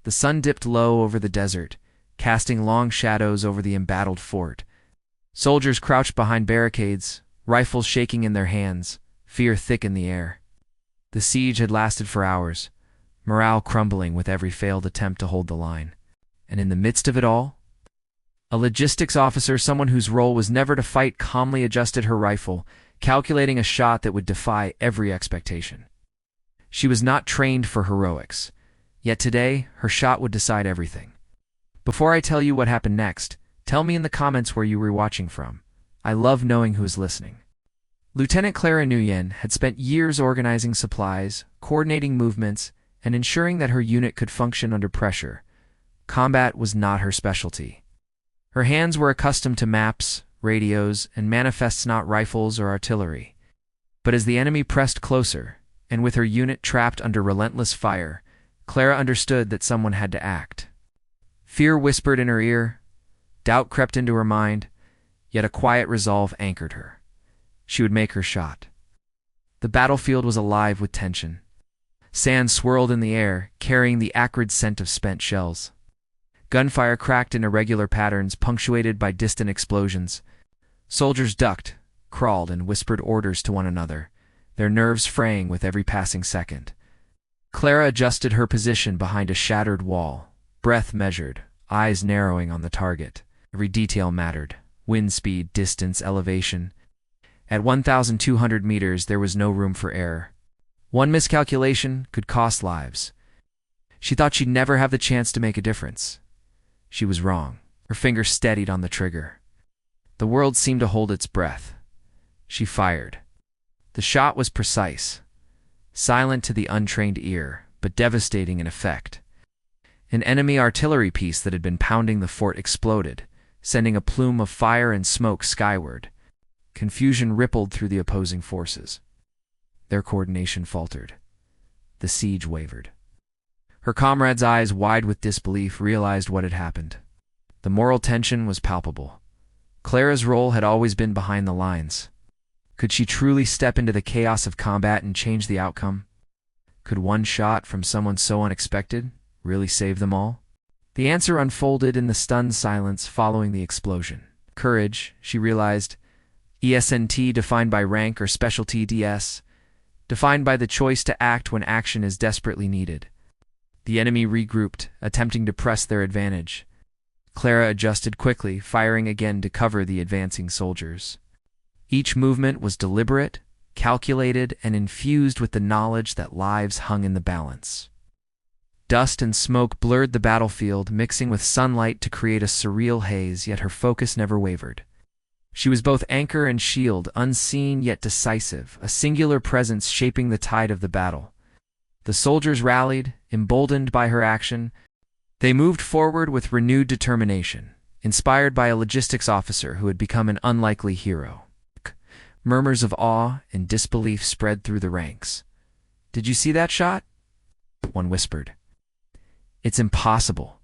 The sun dipped low over the desert, casting long shadows over the embattled fort. Soldiers crouched behind barricades, rifles shaking in their hands, fear thick in the air. The siege had lasted for hours, morale crumbling with every failed attempt to hold the line. And in the midst of it all, a logistics officer, someone whose role was never to fight, calmly adjusted her rifle, calculating a shot that would defy every expectation. She was not trained for heroics, yet today her shot would decide everything. Before I tell you what happened next, tell me in the comments where you were watching from. I love knowing who's listening. Lieutenant Clara Nguyen had spent years organizing supplies, coordinating movements, and ensuring that her unit could function under pressure. Combat was not her specialty. Her hands were accustomed to maps, radios, and manifests, not rifles or artillery. But as the enemy pressed closer, and with her unit trapped under relentless fire, Clara understood that someone had to act. Fear whispered in her ear, doubt crept into her mind, yet a quiet resolve anchored her. She would make her shot. The battlefield was alive with tension. Sand swirled in the air, carrying the acrid scent of spent shells. Gunfire cracked in irregular patterns, punctuated by distant explosions. Soldiers ducked, crawled, and whispered orders to one another, their nerves fraying with every passing second. Clara adjusted her position behind a shattered wall, breath measured, eyes narrowing on the target. Every detail mattered: wind speed, distance, elevation. At 1,200 meters, there was no room for error. One miscalculation could cost lives. She thought she'd never have the chance to make a difference. She was wrong. Her finger steadied on the trigger. The world seemed to hold its breath. She fired. The shot was precise, silent to the untrained ear, but devastating in effect. An enemy artillery piece that had been pounding the fort exploded, sending a plume of fire and smoke skyward. Confusion rippled through the opposing forces. Their coordination faltered. The siege wavered. Her comrades' eyes, wide with disbelief, realized what had happened. The moral tension was palpable. Clara's role had always been behind the lines. Could she truly step into the chaos of combat and change the outcome? Could one shot from someone so unexpected really save them all? The answer unfolded in the stunned silence following the explosion. Courage, she realized, ESNT defined by rank or specialty DS, defined by the choice to act when action is desperately needed. The enemy regrouped, attempting to press their advantage. Clara adjusted quickly, firing again to cover the advancing soldiers. Each movement was deliberate, calculated, and infused with the knowledge that lives hung in the balance. Dust and smoke blurred the battlefield, mixing with sunlight to create a surreal haze, yet her focus never wavered. She was both anchor and shield, unseen yet decisive, a singular presence shaping the tide of the battle. The soldiers rallied, emboldened by her action. They moved forward with renewed determination, inspired by a logistics officer who had become an unlikely hero. Murmurs of awe and disbelief spread through the ranks. "Did you see that shot?" one whispered. "It's impossible."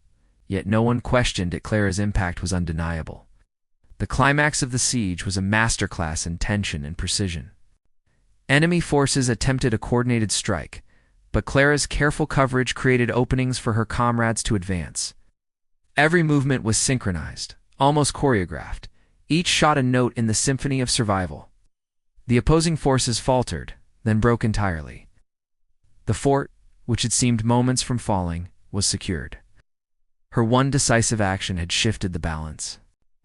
Yet no one questioned it. Clara's impact was undeniable. The climax of the siege was a masterclass in tension and precision. Enemy forces attempted a coordinated strike, but Clara's careful coverage created openings for her comrades to advance. Every movement was synchronized, almost choreographed, each shot a note in the symphony of survival. The opposing forces faltered, then broke entirely. The fort, which had seemed moments from falling, was secured. Her one decisive action had shifted the balance.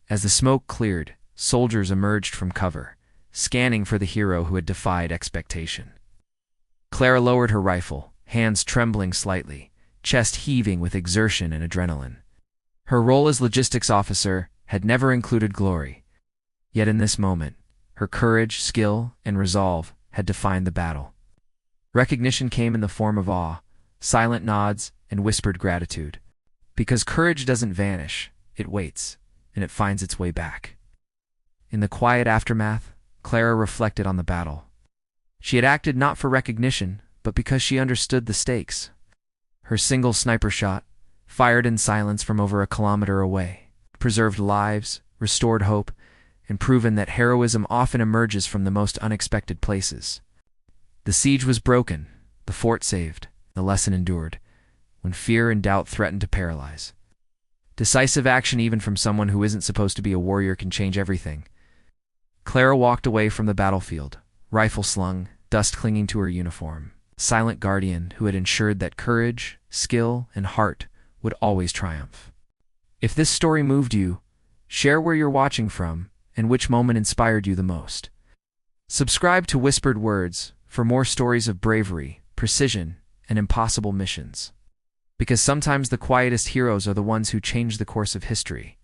As the smoke cleared, soldiers emerged from cover, scanning for the hero who had defied expectation. Clara lowered her rifle, hands trembling slightly, chest heaving with exertion and adrenaline. Her role as logistics officer had never included glory. Yet in this moment, her courage, skill, and resolve had defined the battle. Recognition came in the form of awe, silent nods, and whispered gratitude. Because courage doesn't vanish, it waits, and it finds its way back. In the quiet aftermath, Clara reflected on the battle. She had acted not for recognition, but because she understood the stakes. Her single sniper shot, fired in silence from over a kilometer away, preserved lives, restored hope, and proven that heroism often emerges from the most unexpected places. The siege was broken, the fort saved, the lesson endured. when fear and doubt threaten to paralyze. Decisive action even from someone who isn't supposed to be a warrior can change everything. Clara walked away from the battlefield, rifle slung, dust clinging to her uniform, silent guardian who had ensured that courage, skill, and heart would always triumph. If this story moved you, share where you're watching from and which moment inspired you the most. Subscribe to Whispered Words for more stories of bravery, precision, and impossible missions. Because sometimes the quietest heroes are the ones who change the course of history.